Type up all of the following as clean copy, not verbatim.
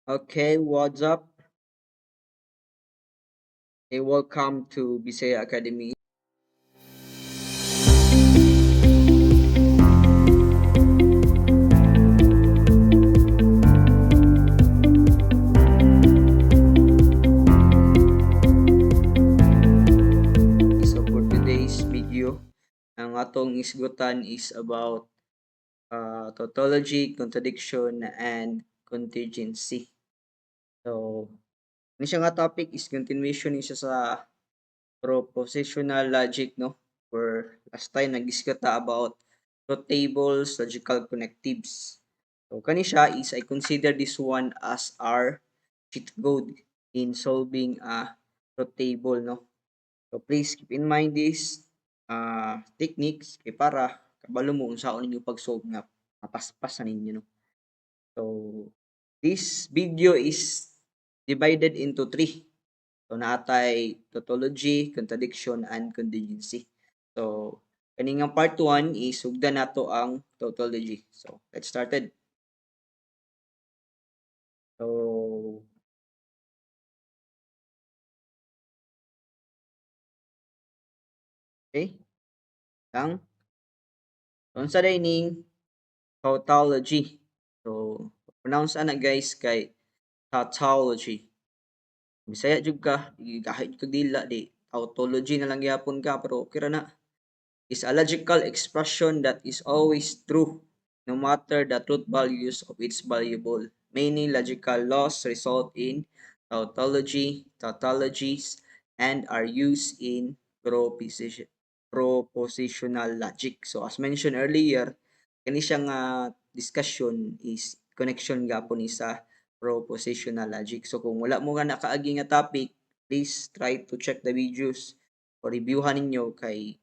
Okay, what's up? Hey, welcome to Bisaya Academy. So for today's video, ang atong isgutan is about tautology, contradiction, and contingency. So, ini siya nga topic is continuation ni siya sa propositional logic, no? Where last time nag-discuss ta about truth tables, logical connectives. So, kani siya is I consider this one as our cheat code in solving a truth table, no? So, please keep in mind this techniques kay para kabalo mo unsaon ninyo pag-solve nga mapaspas na ninyo, no? So, this video is divided into three. So, naatay tautology, contradiction, and contingency. So, kaning part 1 is sugdan nato ang tautology. So, let's started. So, okay. Ang unsa dining tautology. So, pronounce ana guys kay tautology. Bisaya jud ka, kahit kag dila di tautology na lang gyapon ka pero okay ra na. Is a logical expression that is always true no matter the truth values of its variable. Many logical laws result in tautologies, and are used in propositional logic. So as mentioned earlier, kani siyang discussion is connection gapon ni sa propositional logic. So kung wala mo nga nakaagi nga topic, please try to check the videos o reviewhan ninyo kay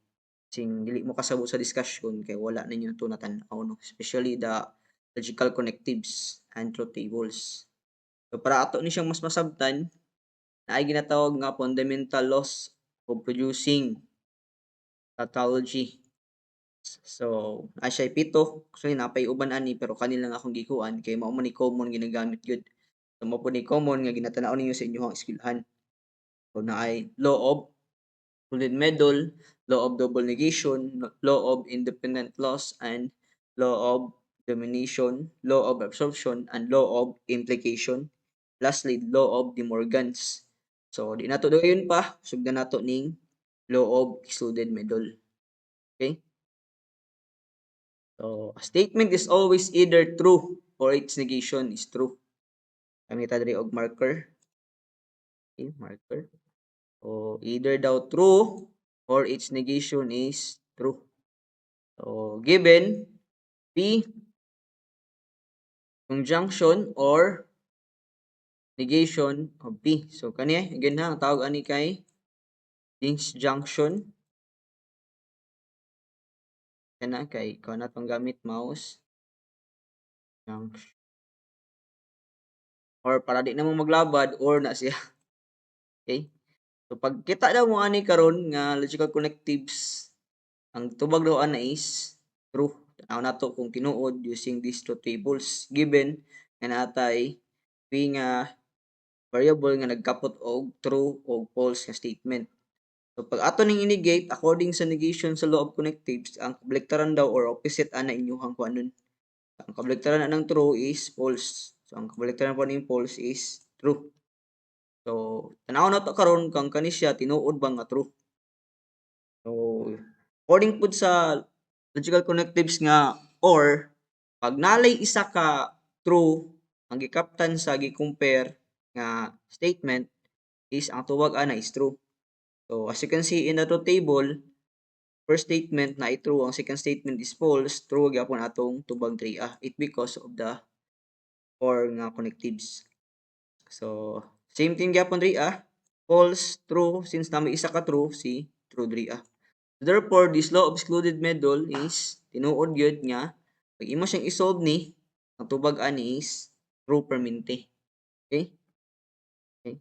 sing dili mo kasabot sa discussion kay wala ninyo to natan-aw, no? Especially the logical connectives and truth tables. So para ato ni siyang mas masabtan, naay ginatawag nga fundamental laws of producing tautology. So, siya pito. Actually, napay uban ani pero kanila nga akong gikuan kay mao man ni common ginagamit gyud. So, mao po ni common nga ginatanaw ninyo sa inyong eskwelahan. So, naay law of included middle, law of double negation, law of independent loss, and law of domination, law of absorption, and law of implication. Lastly, law of De Morgans. So, di nato yun pa. Sugdan nato ning law of excluded middle. Okay? So, a statement is always either true or its negation is true. Gamit diri og marker. Okay, marker. So, either daw true or its negation is true. So, given P, conjunction or negation of P. So, kani, again ha, ang tawag ani kay disjunction. Kana kay, ikaw na itong gamit mouse. Junction. Or para di na mo maglabad, or na siya. Okay? So, pag kita daw mo ani karon nga logical connectives, ang tubag daw ana is true. Tanaw nato kung tinuod using these two tables given nga natay P nga variable nga nagkapot og true o false nga statement. So pag ato ning i-negate according sa negation sa law of connectives, ang kabaliktaran daw or opposite ana inyuhang kuanon. Ang kabaliktaran ng true is false. So ang kabaliktaran po ning false is true. So tanaw na to karon kang kani siya tinuod ba nga true. So according pud sa logical connectives nga or pag nalay isa ka true ang gikaptan sa gi-compare nga statement is ang tuwag ana is true. So as you can see in the truth table, first statement na true, ang second statement is false, true gyapon atong tubag 3A. It because of the or nga connectives. So same thing gyapon 3A, false, true since na may isa ka true si true 3A. Therefore, this law of excluded middle is tinuod gyud nga pag imo siyang isolve ni ang tubag ani is true permanente. Okay? Okay.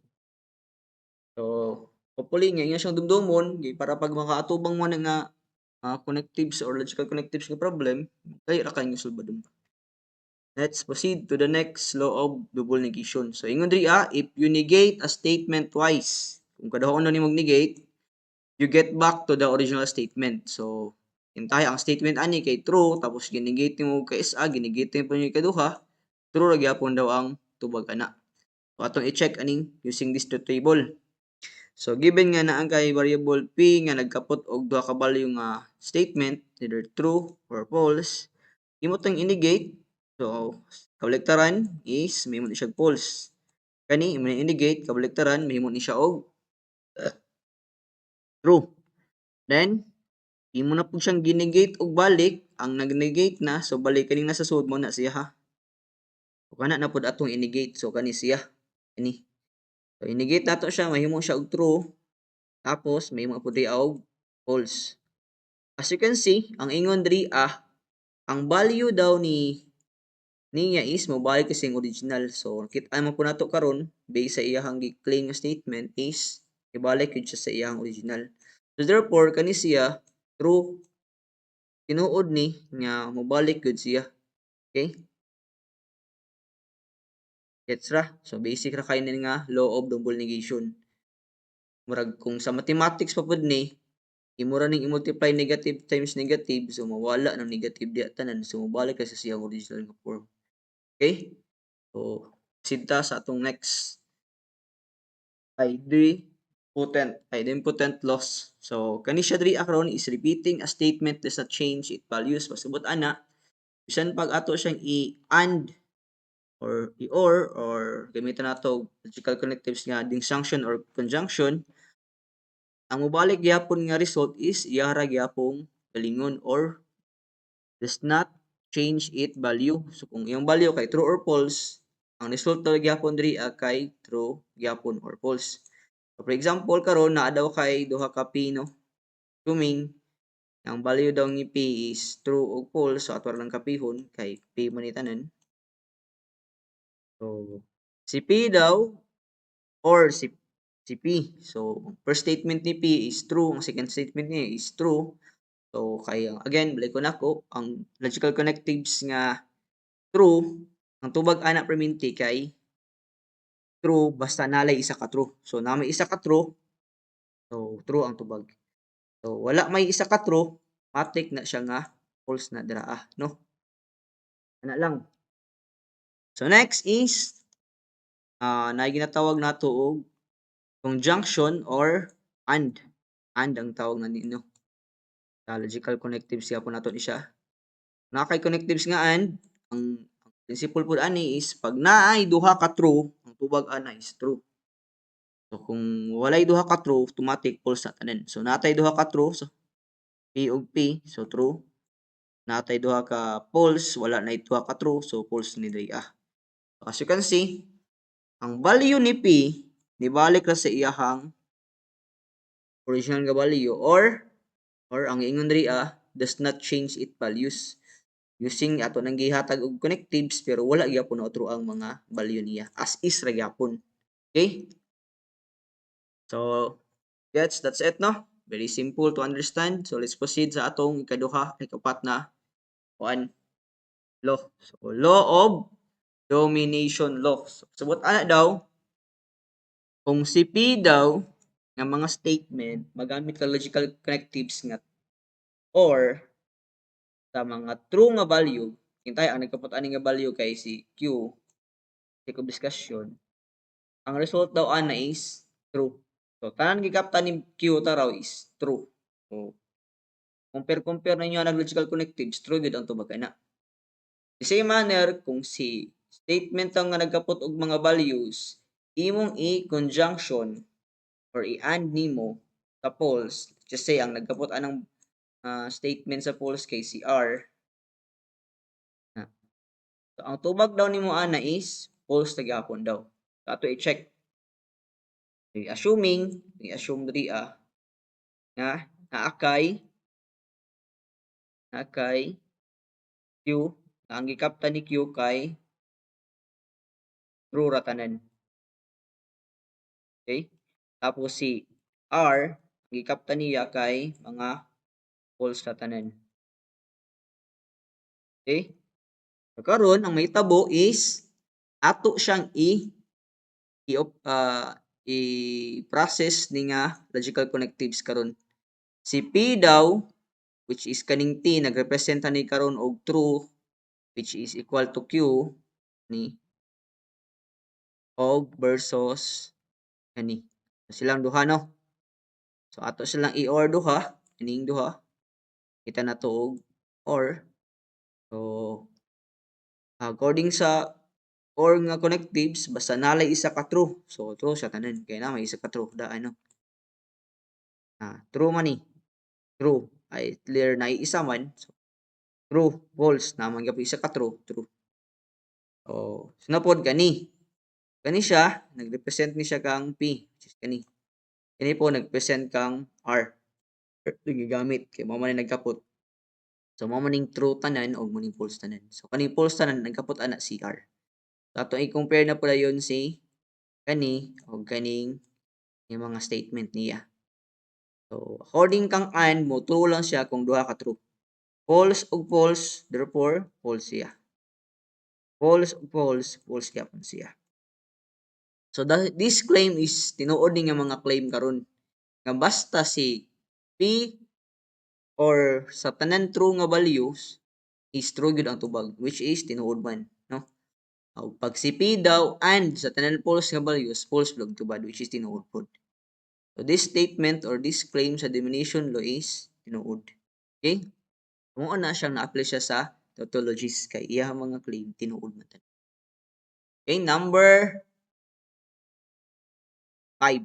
So, hopefully nga inyo siyang dumdumon para pag makaatubang mo na nga connectives or logical connectives nga problem, kaya ra kayo solbadon. Let's proceed to the next law of double negation. So ingon diri if you negate a statement twice, kung kadahon na nimo negate, you get back to the original statement. So hintay ang statement ani kay true tapos ginegate mo kay isa, ginegate mo yung ikaduha, true ra gyapon daw ang tubag ana. So atong i-check aning using this truth table. So given nga naa kay variable p nga nagkapot og duha ka value nga statement, either true or false, imo tong i-negate. So kabaliktaran is mahimo ni siya false. Kani imo i-negate kabaliktaran mahimo ni siya og true. Then imo na pud siyang ginegate og balik, ang nag-negate na so balik kaning nasa sud mo na siya ha. So kana na pud atong i-negate so kani siya. Kani. So i-negate nato siya mahimo siya og true. Tapos mahimo pud diha og false. As you can see, ang ingon diri ang value daw niya is mobalik kasi ang original. So kita mo po nato karon based sa iyang gi-claim nga statement is ibalik yun siya sa iyang original. So therefore kani siya true tinuod ni nga mobalik gud siya. Okay? Gets ra? So basic ra kay ni nga law of double negation. Murag kung sa mathematics pa pud ni imo ra ning i-multiply negative times negative so mawala ng negative diha tanan so mobalik ka sa siyang original nga form. Okay? So sinta sa atong next idempotent loss. So kani siya diri karon is repeating a statement does not change its values. Pasabot ana bisan pag ato siyang i-and or or gamiton nato logical connectives nga disjunction or conjunction, ang mobalik gyapon nga result is iyara gyapong galingon or does not change its value. So kung iyang value kay true or false, ang resulta gyapon diri kay true gyapon or false. So for example karon naa daw kay duha ka p no. Assuming ang value daw ni p is true or false so ato lang kapihon kay p man ni tanan. So si p daw or si P. So, first statement ni P is true, ang second statement niya is true. So, kaya again, balik ko na ko, ang logical connectives nga true, ang tubag ana perminti kay true basta nalay isa ka true. So, na may isa ka true, so true ang tubag. So, wala may isa ka true, matik na siya nga false na dira no? Ana lang. So, next is na ginatawag nato og conjunction or and. And ang tawag na ninyo. Logical connectives siya po nato ni siya. Na kay connectives nga and ang principle po ani is pag naay duha ka true, ang tubag ana is true. So kung walay duha ka true, automatic false na tanan. So natay duha ka true, so P ug P, so true. Natay duha ka false, wala na duha ka true, so false ni diri So as you can see, ang value ni P nibalik ra sa iyahang original nga value or ang ingon diri does not change its values. Using ato nang gihatag og connectives pero wala gyapon outro ang mga value niya as is ra gyapon. Okay? So that's it no. Very simple to understand. So let's proceed sa atong ikapat na kuan law. So law of domination law. So sabot ana daw kung si P daw nga mga statement magamit ka logical connectives nga or sa mga true nga value, hintay ang nagkapot ani nga value kay si Q, sake of discussion, ang result daw ana is true. So tanan gikaptan ni Q ta raw is true. So compare ninyo ang logical connectives, true gid ang tubag ana. The same manner kung si statement ang nga nagkapot og mga values, imong i-conjunction or i-and nimo sa false, just say ang nagkapot anang statement sa false kay si R. So, ang tubag daw nimo ana is false na gyapon daw. So, ato i-check. I-assume diri nga naa kay Q, ang gikaptan ni Q kay true ra tanan. Okay? Tapos si R, ang gikaptan niya kay mga false ra tanan. Okay? So, Karon ang mahitabo is ato siyang i-process ni nga logical connectives karon. Si P daw, which is kaning T, nagrepresenta ni karon og true, which is equal to Q ni og versus kani. Silang duha no. So ato silang i-OR duha, kining duha. Kita na to og OR. So according sa OR nga connectives, basta nalay isa ka true. So true siya tanan kay na may isa ka true da ano. True man ni. True ay clear na isa man. So, true, false naman gyapon isa ka true, true. Oh, sunod kani. Kani siya nagrepresent ni siya kang P, which is kani. Kani po nagpresent kang R. Gigamit kay mao man nagkapot. So mao maning true tanan o maning false tanan. So kaning false tanan nagkapot ana si R. So ato i-compare na pala yon si kani o kaning yung mga statement niya. So according kang AND mo true lang siya kung duha ka true. False ug false, therefore false siya. False ug false, false gyapon siya. So this claim is tinuod ni nga mga claim karon nga basta si P or sa tanan true nga values is true gyud ang tubag, which is tinuod man, no? Pag si P daw and sa tanan false nga values, false blog tubad, which is tinuod pod. So this statement or this claim sa diminution law is tinuod. Okay? Kung na siya na-apply siya sa tautologies kay iya mga claim tinuod man. Okay, number 5.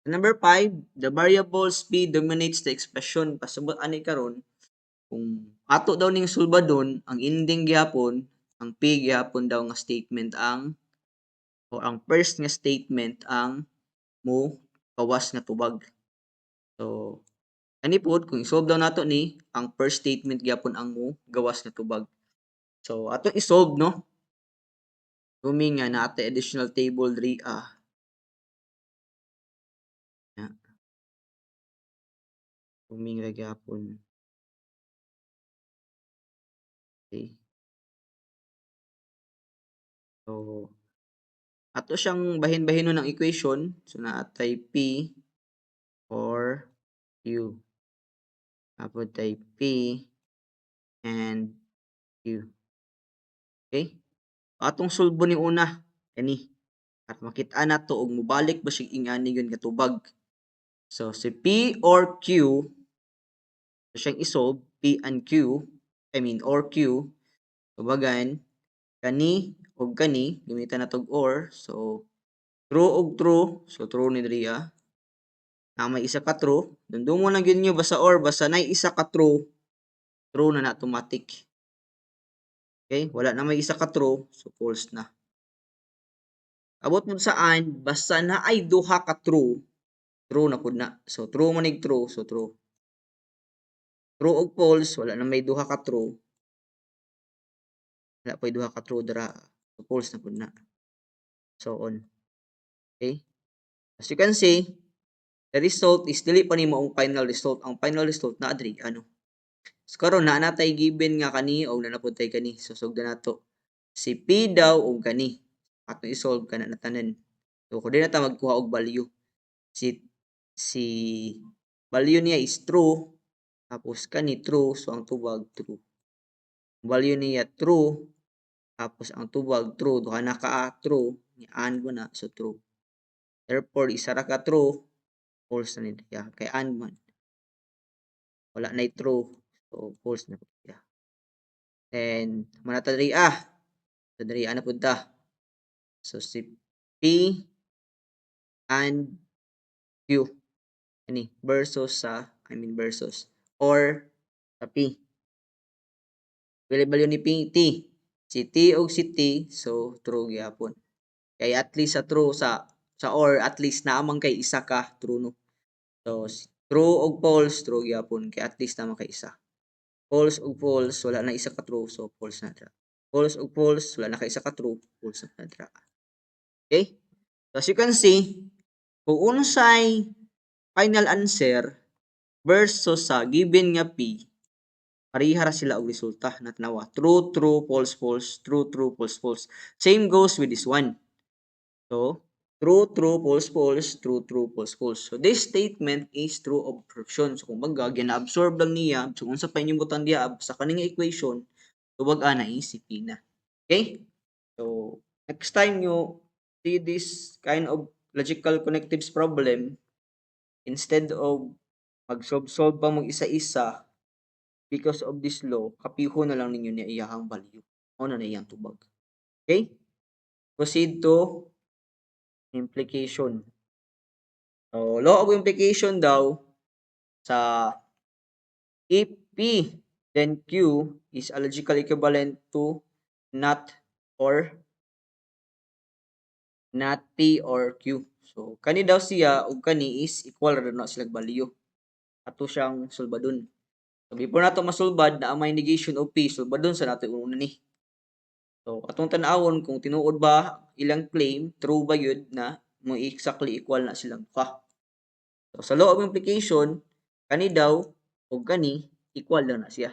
Number 5, the variable speed dominates the expression. Pasabot ani karon kung ato daw ning sulbadon, ang ending gyapon, ang P gyapon daw nga statement ang o ang first nga statement ang mo kawas nga tubag. So ani pod kung i-solve daw nato ni ang first statement gyapon ang mo gawas nga tubag. So ato i-solve no. Assuming nga naate additional table 3A. Assuming ra gyapon. Okay. So ato siyang bahin-bahinon ng equation. So naatay P or Q. Tapos tay P and Q. Okay? Atong sulbo ni una kani at makita na to og mobalik ba sig ingani yun katubag. So si P or Q so siyang isolve P and Q or Q tubagan kani og kani gamitan na tog or so true og true so true ni diriya na may isa ka true dundong mo lang gyud nyo basta or basta nay isa ka true true na automatic. Okay, wala na may isa ka true so false na. Abot mo saan basta na ay duha ka true true na pud na. So true man ig true so true. True og false wala na may duha ka true. Wala pay duha ka true dira. So false na pud na. So on. Okay? As you can see, the result is dili pa nimo ang final result. Ang final result na adri ano. So karon na natay given nga kani o na napud tay kani. So sugdan nato. Si P daw og kani. Ato i-solve kana na tanan. So kung di na ta magkuha og value. Si value niya is true tapos kani true so ang tubag true. Value niya true tapos ang tubag true duha na ka true ni and mo na so true. Therefore isa ra ka true false na niya kay and man wala na true so false na niya. And manata diri so diri na pud ta. So si P and Q ani versus versus or sa P. Value ni P T. Si T og si T so true gyapon. Kay at least sa true sa or at least naamang kay isa ka true no. So true og false true gyapon kay at least naman kay isa. False og false wala na isa ka true so false na dra. False og false wala na kay isa ka true false na dra. Okay? So as you can see, kung unsay final answer versus sa given nga P pareha ra sila og resulta na tanawa. True, true, false, false, true, true, false, false. Same goes with this one. So, true, true, false, false, true, true, false, false. So, this statement is true absorption. So, kumbaga, gina-absorb lang niya. So, unsa pa inyong butang diya sa kaning equation, tubag ana is si P na. Okay? So, next time you see this kind of logical connectives problem, instead of mag-solve pa mag isa-isa, because of this law, kapihon na lang ninyo niya iyahang value. O na iyang tubag. Okay? Proceed to implication. So, law of implication daw, sa if P then Q is a logical equivalent to not P or Q. So, kani daw siya ug kani is equal ra na silang value. Ato siyang sulbadon. So, before nato masulbad na may negation of P, sulbadon sa nato una ni. So, atong tan-awon kung tinuod ba ilang claim, true ba yun na mo exactly equal na silang duha. So, sa law of implication, kani daw ug kani equal lang na siya.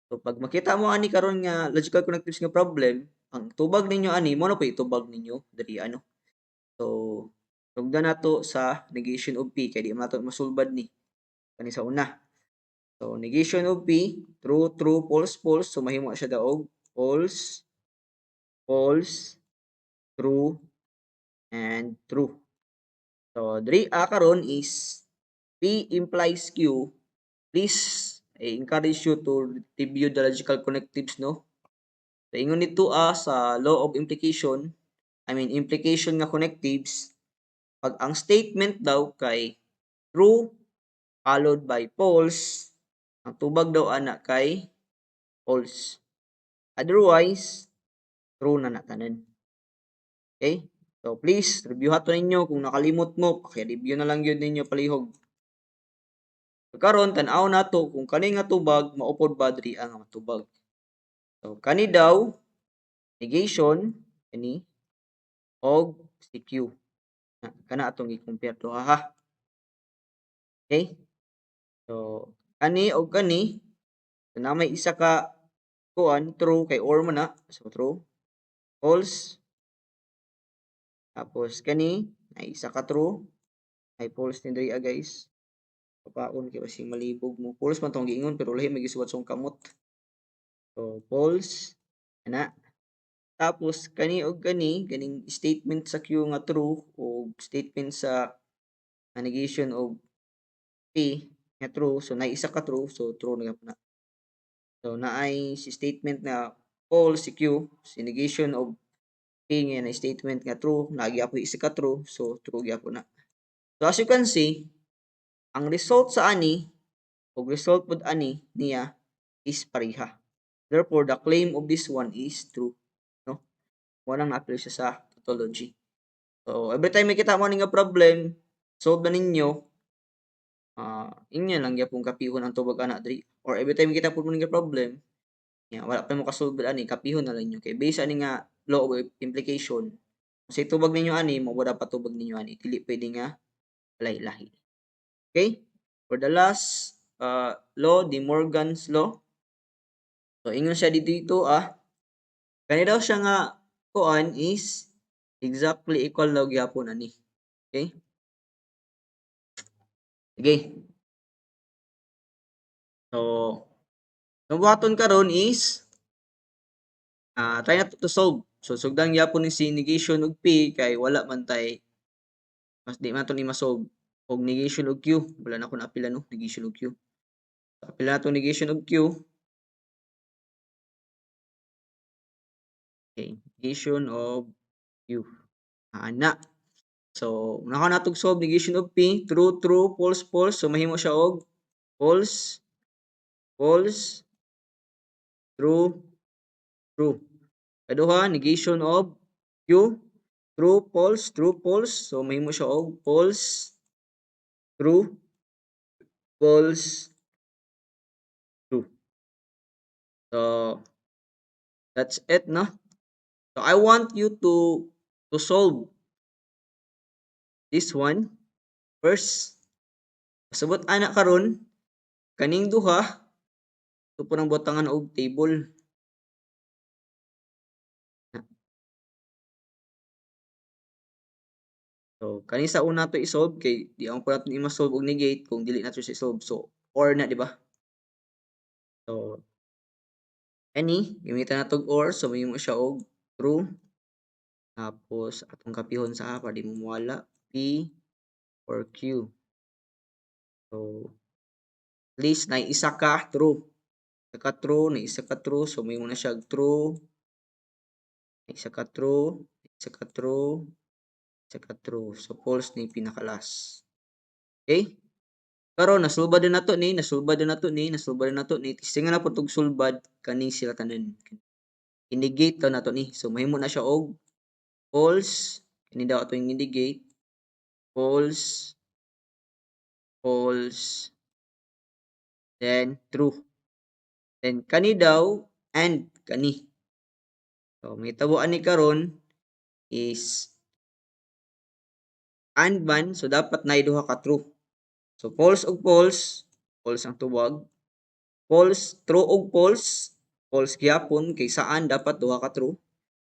So, pag makita mo ani karon nga logical connectives nga problem, ang tubag ninyo ani mo na po itubag ninyo diri ano. So, tugdan nato sa negation of P kay di man nato masulbad ni kani sa una. So, negation of P, true, true, false, false. So, mahimo siya daog false, false, true, and true. So, diri karon is P implies Q. Please, I encourage you to review the logical connectives, no? So, ingon nito sa law of implication, implication nga connectives, pag ang statement daw kay true followed by false, ang tubag daw ana kay false. Otherwise, true na natanan. Okay? So, please, review hato ninyo. Kung nakalimot mo, paki-review na lang yun ninyo palihog. So, karon tan-aw nato kung kani nga tubag, maupod ba diri ang matubag. So, kani daw, negation, kani, og si Q. Kana atong i-compare to, ha? Okay? So, kani og kani, so, na may isa ka kuan, true, kay or man na. So, true. False. Tapos, kani, ay isa ka true. Ay false ni diri guys. Papaon kay basing malibog mo. False man tong giingon pero lahi magisuwat song kamot. So false ana. Tapos kani og kani ganing statement sa Q nga true o statement sa negation of P nga true. So na isa ka true, so true na na. So naay si statement na false si Q, si negation of P nga na statement nga true, nagyapon isa ka true, so true gyapon na. So as you can see, ang result sa ani ug result pod ani niya is pareha. Therefore, the claim of this one is true. No? Walang na-apply siya sa tautology. So, every time makita mo nga problem, solve na ninyo, inyo lang yapong kapihon ang tubag ana diri. Or every time makita po mo nga problem, wala pa mo kasolve ani, kapihon na lang ninyo. Kay based ani nga law of implication, kasi tubag ninyo ani, mawala pa tubag ninyo ani. Dili pwede nga lahi-lahi. Okay? For the last law, De Morgan's law. So, ingon siya dito kani daw siya nga kuan is exactly equal daw gyapon ani. Okay? Sige. So, ang buhaton karon is try na to solve. So, sugdan gyapon ni si negation og P kay wala man tay mas di man to ni ma-solve. Og negation og Q, wala na ko na apila no, negation og Q. So, apila na to negation og Q. Okay, negation of Q. Ana. So, naka natog solve negation of P, true, true, false, false. So, mahimo siya og false, false, true, true. Kaduha, negation of Q, true, false, true, false. So, mahimo siya og false, true, false, true. So, that's it, no? So, I want you to solve this one first. Pasabot ana karon kaning duha Ito po ng butangan og table. So, kani sa una to i-solve kay di ang po natin i-solve og negate kung dili nato siya i-solve. So, or na, di ba? So, any, gamitan natong or. So, mahimo siya og true. Tapos, atong kapihon sa A para di mo mawala. P or Q. So, at least na isa ka true. Isa ka true, na isa ka true. So, mahimo na siya true. Na isa ka true. Isa ka true. Isa ka true. So, false ni pinakalas. Okay? Karon nasulbad din nato ni, nasulbad din nato ni, nasulbad din nato ni. Tistingan na po tug sulbad kani sila tanan. I-negate daw nato ni. So mahimo na siya og false. Kani daw ato yung negate. False. False. Then true. Then kani daw and kani. So may tabuan ni karon is and man, so dapat na duha ka true. So false og false, false ang tuwag. False, true og false, false gyapon kay saan dapat duha ka true.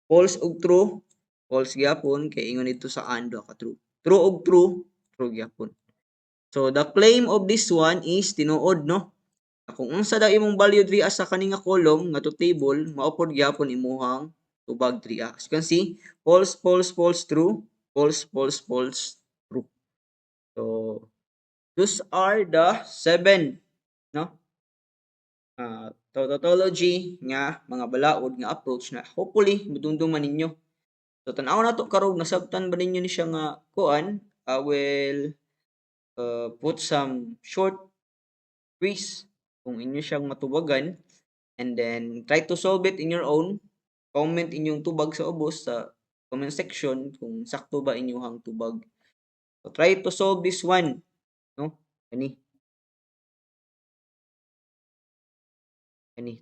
False og true, false gyapon kay ingon dito saan duha ka true. True og true, true gyapon. So the claim of this one is tinuod, no? Kung unsa daw imong value diri sa kani nga column nga to table, mao pod gyapon imuhang tubag diri. As you can see, false, false, false, true, false, false, false, true. So those are the 7, no? Tautology nga mga balaod nga approach na hopefully madumduman ninyo. So tan-aw nato karong nasabtan ba ninyo ni siya nga kuan? I will put some short quiz kung inyo siyang matubagan, and then try to solve it in your own. Comment inyong tubag sa ubos sa comment section kung sakto ba inyong tubag. So try to solve this one, no? Kani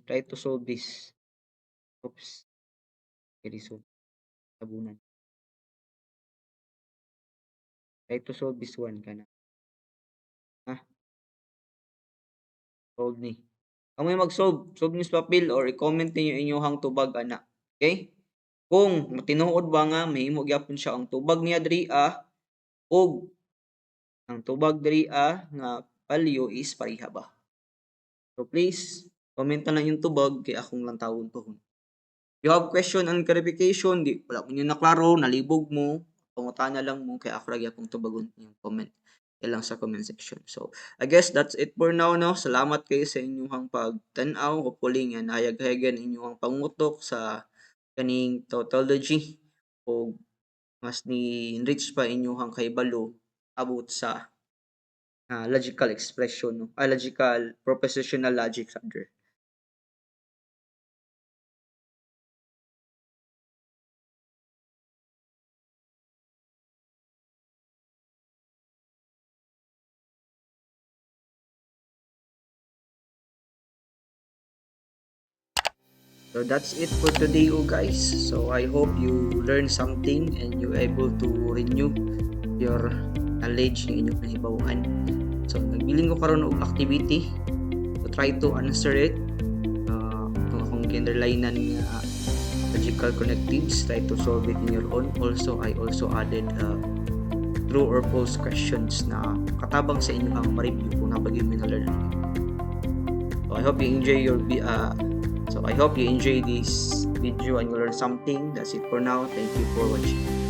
try to solve this. Oops. Very soon. Tabunan. Try to solve this one kana. Solve ni. Kung may mag-solve, solve niyo sa papel or i-comment niyo inyong tubag ana. Okay? Kung matinuod ba nga mahimo gyapon siya ang tubag niya diri og ang tubag diri nga value is pareha ba. So please, comment na lang yung tubag kay akong lang tawon pohon. You have question and clarification, di wala mo na klaro, nalibog mo, pangutana lang mo kay ako ra gyapon tubagon yung comment. Lang sa comment section. So, I guess that's it for now, no? Salamat kayo sa inyong pagtanaw. Hopefully nga nahayag-hayagan inyong pangutok sa kaning tautology o mas ni enrich pa inyong kahibalo about sa logical expression, no? Logical propositional logic rather. So that's it for today, guys. So I hope you learned something and you able to renew your knowledge ng inyong nahibawan. So nagbiling ko karon og activity to try to answer it. Kung akong genderlinean nga logical connectives, try to solve it in your own. Also, I also added true or false questions na katabang sa inyong ma-review kung nabagay mo na learn. So I hope you enjoy this video and you learn something. That's it for now. Thank you for watching.